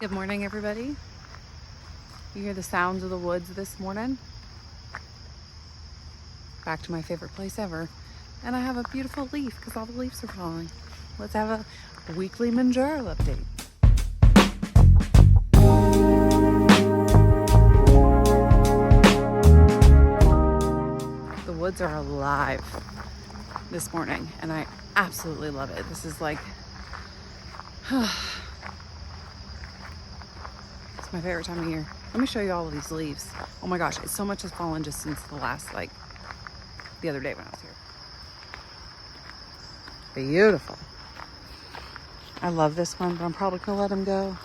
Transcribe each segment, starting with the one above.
Good morning, everybody. You hear the sounds of the woods this morning? Back to my favorite place ever. And I have a beautiful leaf because all the leaves are falling. Let's have a weekly Mounjaro update. The woods are alive this morning and I absolutely love it. This is like, it's my favorite time of year. Let me show you all of these leaves. Oh my gosh, so much has fallen just since the other day when I was here. Beautiful. I love this one, but I'm probably gonna let him go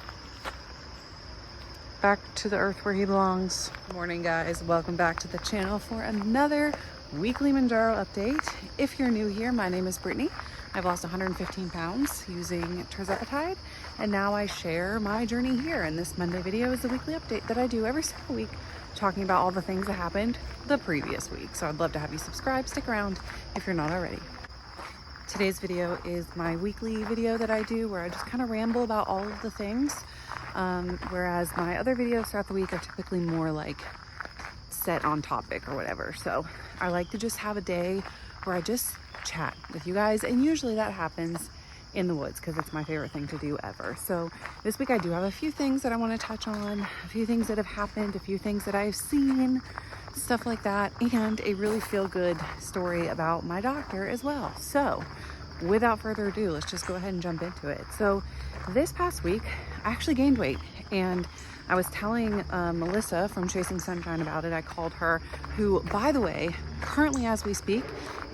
back to the earth where he belongs. Good morning, guys. Welcome back to the channel for another weekly Mounjaro update. If you're new here, my name is Brittany. I've lost 115 pounds using tirzepatide, and now I share my journey here. And this Monday video is the weekly update that I do every single week, talking about all the things that happened the previous week. So I'd love to have you subscribe, stick around if you're not already. Today's video is my weekly video that I do where I just kind of ramble about all of the things. Whereas my other videos throughout the week are typically more like set on topic or whatever. So I like to just have a day where I just chat with you guys, and usually that happens in the woods because it's my favorite thing to do ever. So this week I do have a few things that I want to touch on, a few things that have happened, a few things that I've seen, stuff like that, and a really feel-good story about my doctor as well. So without further ado, let's just go ahead and jump into it. So this past week I actually gained weight, and I was telling Melissa from Chasing Sunshine about it. I called her, who, by the way, currently as we speak,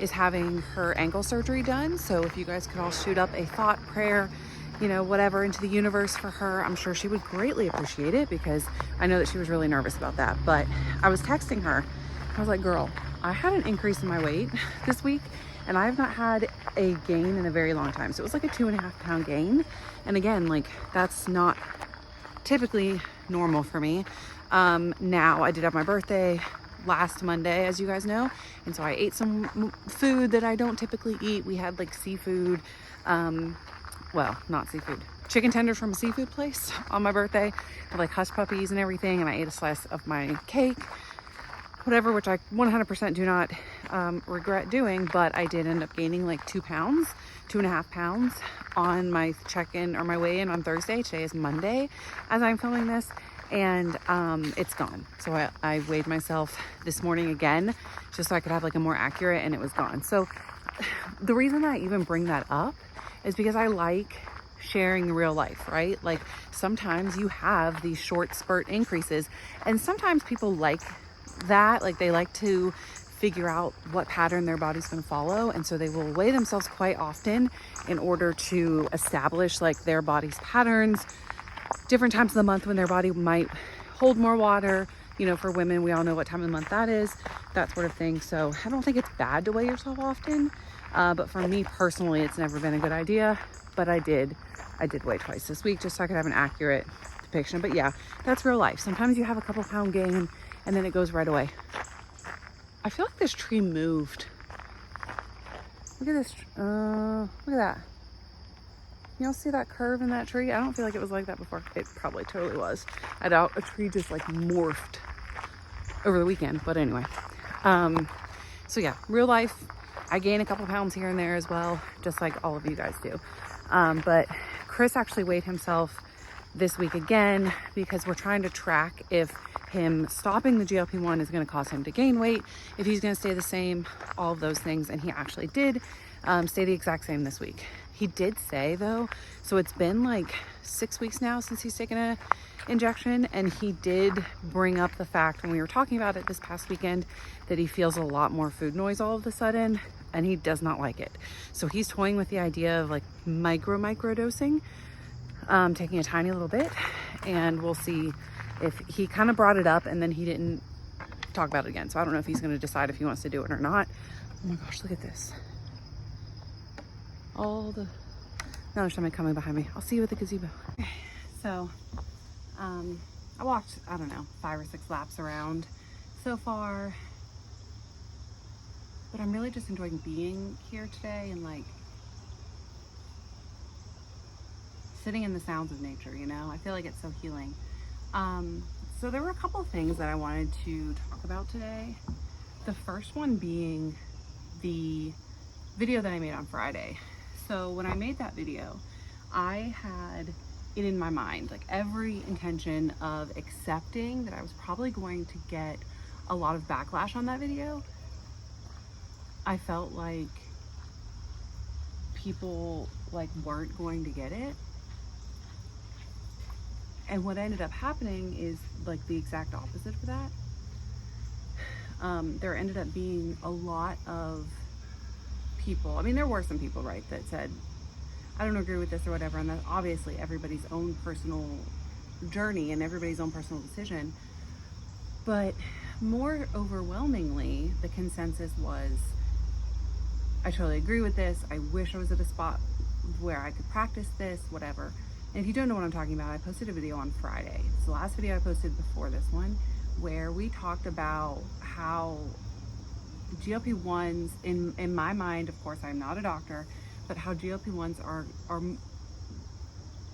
is having her ankle surgery done. So if you guys could all shoot up a thought, prayer, whatever into the universe for her, I'm sure she would greatly appreciate it, because I know that she was really nervous about that. But I was texting her. I was like, girl, I had an increase in my weight this week, and I have not had a gain in a very long time. So it was like a 2.5 pound gain. And again, like, that's not typically normal for me. Now I did have my birthday last Monday, as you guys know, and so I ate some food that I don't typically eat. We had like seafood, well, not seafood, chicken tenders from a seafood place on my birthday with like hush puppies and everything, and I ate a slice of my cake, whatever, which I 100% do not regret doing, but I did end up gaining like 2.5 pounds on my check-in or my weigh-in on Thursday. Today is Monday as I'm filming this, and it's gone. So I weighed myself this morning again just so I could have like a more accurate, and it was gone. So the reason I even bring that up is because I like sharing real life, right? Like sometimes you have these short spurt increases, and sometimes people like that, like they like to figure out what pattern their body's going to follow, and so they will weigh themselves quite often in order to establish like their body's patterns, different times of the month when their body might hold more water. For women, we all know what time of the month that is, that sort of thing. So I don't think it's bad to weigh yourself often, but for me personally, it's never been a good idea. But I did weigh twice this week just so I could have an accurate depiction. But yeah, that's real life. Sometimes you have a couple pound gain and then it goes right away. I feel like this tree moved. Look at this. Look at that. Y'all see that curve in that tree? I don't feel like it was like that before. It probably totally was. I doubt a tree just like morphed over the weekend. But anyway. So yeah, real life. I gain a couple pounds here and there as well, just like all of you guys do. But Chris actually weighed himself this week again because we're trying to track if him stopping the GLP-1 is going to cause him to gain weight, if he's going to stay the same, all of those things. And he actually did stay the exact same this week. He did say though, so it's been like 6 weeks now since he's taken a injection, and he did bring up the fact when we were talking about it this past weekend that he feels a lot more food noise all of a sudden, and he does not like it. So he's toying with the idea of like micro dosing, taking a tiny little bit, and we'll see. If he kind of brought it up and then he didn't talk about it again. So I don't know if he's going to decide if he wants to do it or not. Oh my gosh, look at this. Now there's somebody coming behind me. I'll see you at the gazebo. Okay, so I walked, I don't know, 5 or 6 laps around so far. But I'm really just enjoying being here today and like sitting in the sounds of nature, you know? I feel like it's so healing. So there were a couple things that I wanted to talk about today. The first one being the video that I made on Friday. So when I made that video, I had it in my mind, like every intention of accepting that I was probably going to get a lot of backlash on that video. I felt like people like weren't going to get it. And what ended up happening is like the exact opposite for that. There ended up being a lot of people. I mean, there were some people, right, that said, I don't agree with this or whatever. And that's obviously everybody's own personal journey and everybody's own personal decision. But more overwhelmingly, the consensus was, I totally agree with this. I wish I was at a spot where I could practice this, whatever. And if you don't know what I'm talking about, I posted a video on Friday. It's the last video I posted before this one, where we talked about how GLP-1s, in my mind, of course, I'm not a doctor, but how GLP-1s are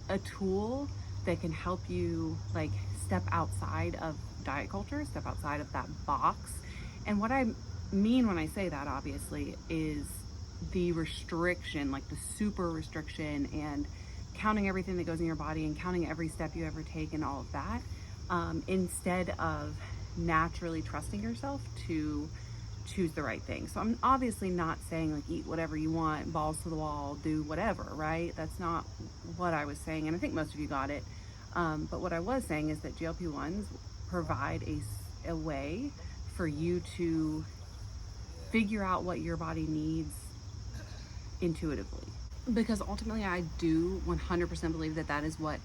a tool that can help you like step outside of diet culture, step outside of that box. And what I mean when I say that, obviously, is the restriction, like the super restriction, and counting everything that goes in your body and counting every step you ever take and all of that, instead of naturally trusting yourself to choose the right thing. So I'm obviously not saying like eat whatever you want, balls to the wall, do whatever, right? That's not what I was saying, and I think most of you got it. But what I was saying is that GLP-1s provide a way for you to figure out what your body needs intuitively. Because ultimately I do 100% believe that that is what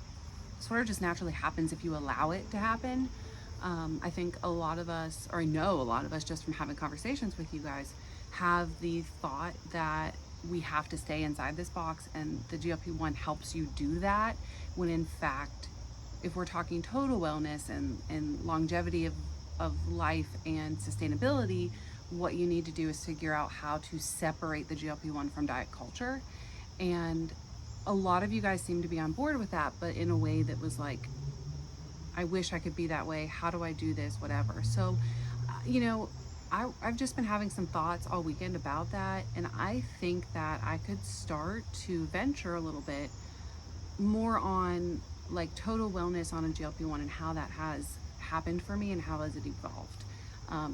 sort of just naturally happens if you allow it to happen. I think a lot of us, or I know a lot of us just from having conversations with you guys, have the thought that we have to stay inside this box and the GLP-1 helps you do that, when in fact, if we're talking total wellness and longevity of life and sustainability, what you need to do is figure out how to separate the GLP-1 from diet culture. And a lot of you guys seem to be on board with that, but in a way that was like, I wish I could be that way. How do I do this? Whatever. So, you know, I've just been having some thoughts all weekend about that. And I think that I could start to venture a little bit more on like total wellness on a GLP-1 and how that has happened for me and how has it evolved.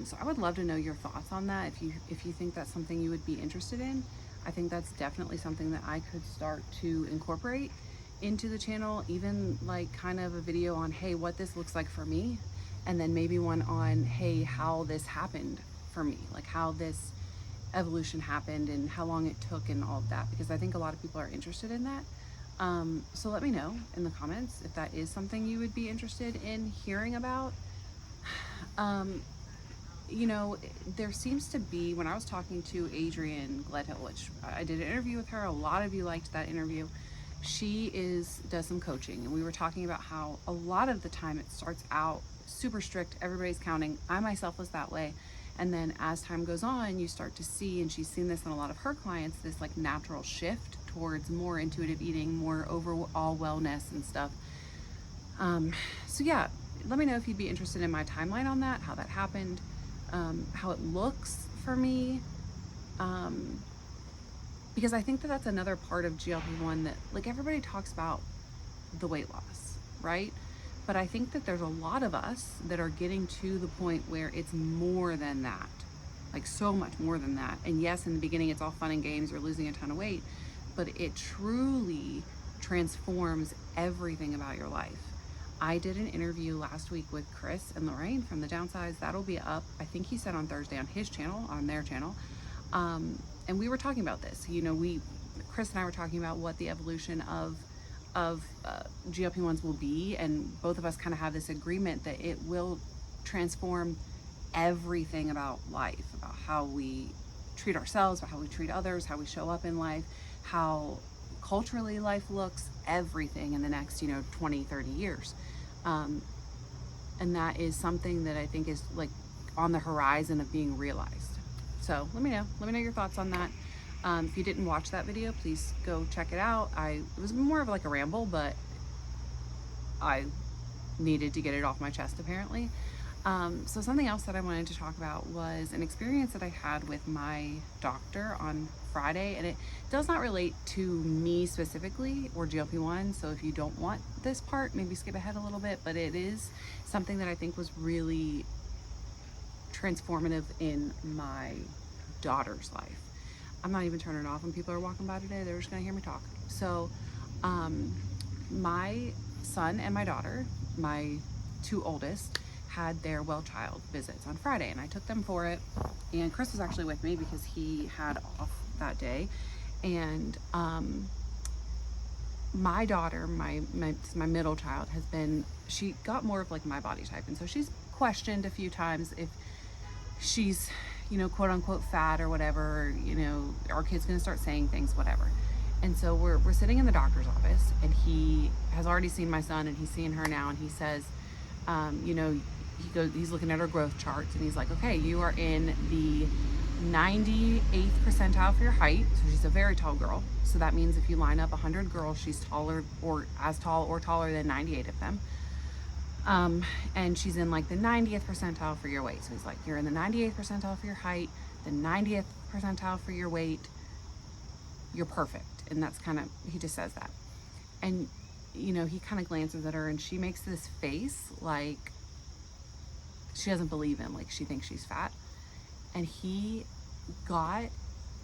So I would love to know your thoughts on that. If you think that's something you would be interested in, I think that's definitely something that I could start to incorporate into the channel, even like kind of a video on, hey, what this looks like for me, and then maybe one on, hey, how this happened for me, like how this evolution happened and how long it took and all of that, because I think a lot of people are interested in that. So let me know in the comments if that is something you would be interested in hearing about. You know, there seems to be, when I was talking to Adrienne Gledhill, which I did an interview with her, a lot of you liked that interview. She does some coaching, and we were talking about how a lot of the time it starts out super strict, everybody's counting. I myself was that way. And then as time goes on, you start to see, and she's seen this in a lot of her clients, this like natural shift towards more intuitive eating, more overall wellness and stuff. So yeah, let me know if you'd be interested in my timeline on that, how that happened, how it looks for me. Because I think that that's another part of GLP-1 that like everybody talks about the weight loss, right? But I think that there's a lot of us that are getting to the point where it's more than that, like so much more than that. And yes, in the beginning, it's all fun and games, you're losing a ton of weight, but it truly transforms everything about your life. I did an interview last week with Chris and Lorraine from The Downsize. That'll be up, I think he said on Thursday on his channel, on their channel. And we were talking about this. You know, Chris and I were talking about what the evolution of GLP-1s will be, and both of us kind of have this agreement that it will transform everything about life, about how we treat ourselves, about how we treat others, how we show up in life, how culturally life looks, everything in the next, 20, 30 years. And that is something that I think is like on the horizon of being realized. So let me know your thoughts on that. If you didn't watch that video, please go check it out. It was more of like a ramble, but I needed to get it off my chest apparently. So something else that I wanted to talk about was an experience that I had with my doctor on Friday, and it does not relate to me specifically or GLP-1. So if you don't want this part, maybe skip ahead a little bit, but it is something that I think was really transformative in my daughter's life. I'm not even turning it off when people are walking by today. They're just gonna hear me talk. So my son and my daughter, my two oldest, had their well child visits on Friday, and I took them for it. And Chris was actually with me because he had off that day. And my daughter, my middle child, she got more of like my body type, and so she's questioned a few times if she's, quote unquote fat or whatever, our kid's gonna start saying things, whatever. And so we're sitting in the doctor's office, and he has already seen my son, and he's seeing her now, and he says, he's looking at her growth charts, and he's like, okay, you are in the 98th percentile for your height. So she's a very tall girl. So that means if you line up 100 girls, she's taller or as tall or taller than 98 of them. And she's in like the 90th percentile for your weight. So he's like, you're in the 98th percentile for your height, the 90th percentile for your weight. You're perfect. And that's he just says that. And, he kind of glances at her, and she makes this face like she doesn't believe him, like she thinks she's fat. And he got,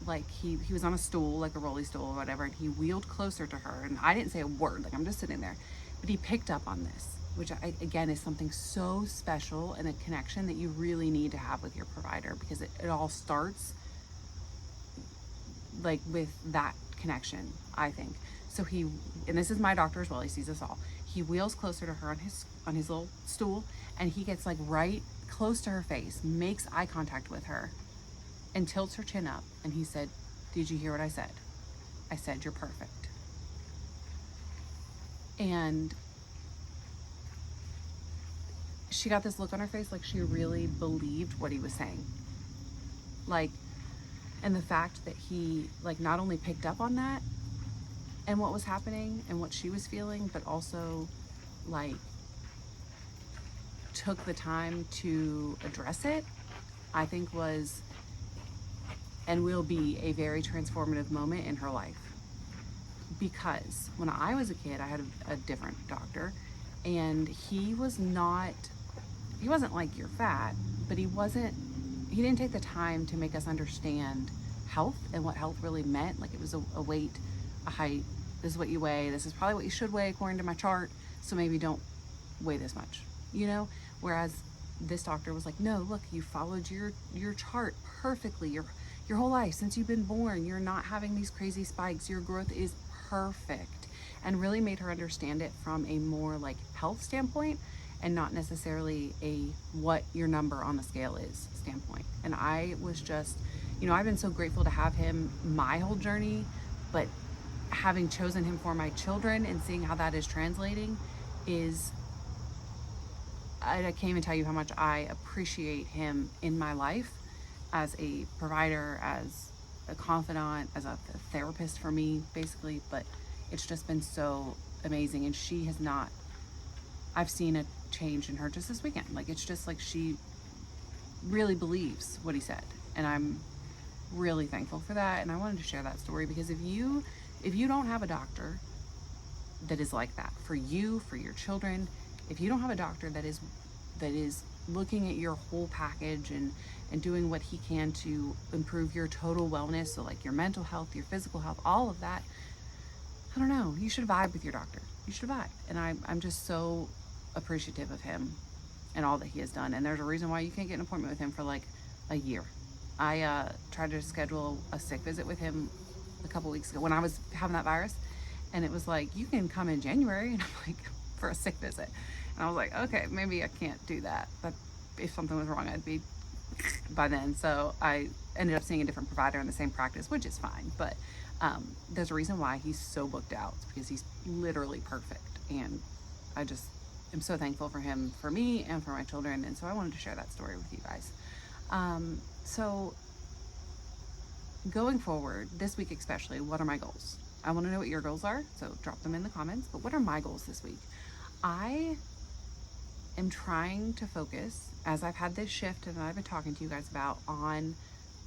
like, he was on a stool, like a rolly stool or whatever, and he wheeled closer to her, and I didn't say a word, like I'm just sitting there, but he picked up on this, which again is something so special and a connection that you really need to have with your provider, because it all starts like with that connection, I think. So and this is my doctor as well, he sees us all. He wheels closer to her on his little stool, and he gets like right close to her face, makes eye contact with her, and tilts her chin up. And he said, did you hear what I said? I said, you're perfect. And she got this look on her face like she really believed what he was saying. Like, and the fact that he like not only picked up on that and what was happening and what she was feeling, but also like took the time to address it, I think was and will be a very transformative moment in her life. Because when I was a kid, I had a different doctor, and he wasn't like, you're fat, but he didn't take the time to make us understand health and what health really meant. Like, it was a weight, a height, this is what you weigh, this is probably what you should weigh according to my chart, so maybe don't weigh this much, Whereas this doctor was like, no, look, you followed your chart perfectly your whole life since you've been born. You're not having these crazy spikes. Your growth is perfect. And really made her understand it from a more like health standpoint, and not necessarily a what your number on the scale is standpoint. And I was just, I've been so grateful to have him my whole journey, but having chosen him for my children and seeing how that is translating I can't even tell you how much I appreciate him in my life as a provider, as a confidant, as a therapist for me, basically. But it's just been so amazing. And I've seen a change in her just this weekend. Like, it's just like she really believes what he said. And I'm really thankful for that. And I wanted to share that story because if you don't have a doctor that is like that for you, for your children, if you don't have a doctor that is looking at your whole package and doing what he can to improve your total wellness, so like your mental health, your physical health, all of that, I don't know, you should vibe with your doctor. You should vibe. And I'm just so appreciative of him and all that he has done. And there's a reason why you can't get an appointment with him for like a year. I tried to schedule a sick visit with him a couple weeks ago when I was having that virus, and it was like, you can come in January, and I'm like, for a sick visit. And I was like, okay, maybe I can't do that, but if something was wrong, I'd be by then. So I ended up seeing a different provider in the same practice, which is fine. But there's a reason why he's so booked out. It's because he's literally perfect. And I just am so thankful for him, for me, and for my children. And so I wanted to share that story with you guys. So going forward, this week especially, what are my goals? I want to know what your goals are, so drop them in the comments. But what are my goals this week? I am trying to focus, as I've had this shift and I've been talking to you guys about, on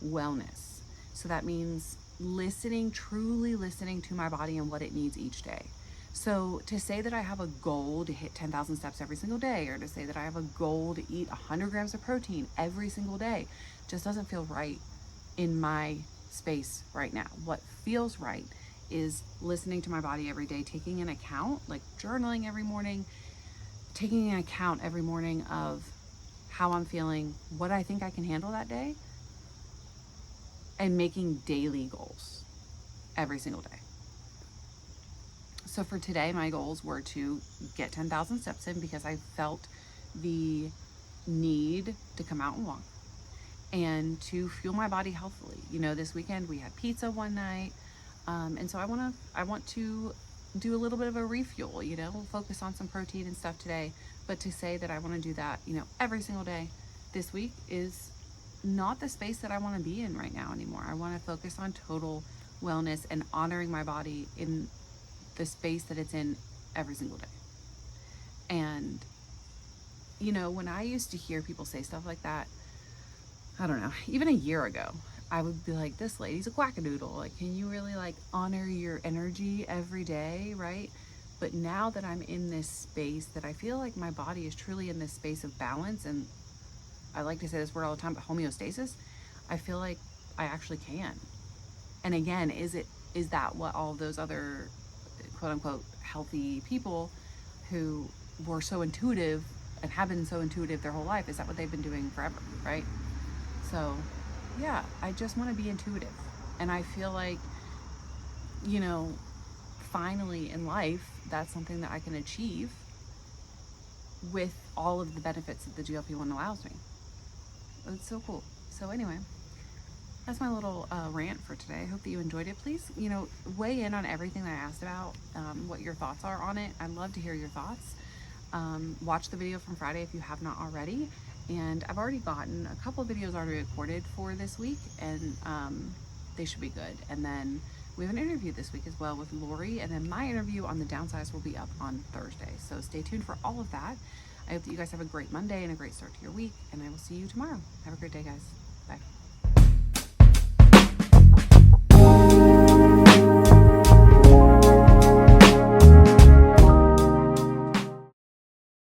wellness. So that means listening, truly listening to my body and what it needs each day. So to say that I have a goal to hit 10,000 steps every single day, or to say that I have a goal to eat 100 grams of protein every single day, just doesn't feel right in my space right now. What feels right is listening to my body every day, taking an account, like journaling every morning, taking an account every morning of how I'm feeling, what I think I can handle that day, and making daily goals every single day. So for today, my goals were to get 10,000 steps in because I felt the need to come out and walk and to fuel my body healthily. You know, this weekend we had pizza one night. And so I want to do a little bit of a refuel, you know, focus on some protein and stuff today. But to say that I want to do that, you know, every single day this week is not the space that I want to be in right now anymore. I want to focus on total wellness and honoring my body in the space that it's in every single day. And, you know, when I used to hear people say stuff like that, I don't know, even a year ago, I would be like, this lady's a quackadoodle. Like, can you really like honor your energy every day, right? But now that I'm in this space that I feel like my body is truly in this space of balance, and I like to say this word all the time, but homeostasis, I feel like I actually can. And again, is that what all those other quote unquote healthy people who were so intuitive and have been so intuitive their whole life, is that what they've been doing forever, right? So yeah, I just want to be intuitive. And I feel like, you know, finally in life, that's something that I can achieve with all of the benefits that the GLP-1 allows me. It's so cool. So anyway, that's my little rant for today. I hope that you enjoyed it. Please, you know, weigh in on everything that I asked about, what your thoughts are on it. I'd love to hear your thoughts. Watch the video from Friday if you have not already. And I've already gotten a couple of videos already recorded for this week, and they should be good. And then we have an interview this week as well with Lori, and then my interview on the downsize will be up on Thursday. So stay tuned for all of that. I hope that you guys have a great Monday and a great start to your week, and I will see you tomorrow. Have a great day, guys. Bye.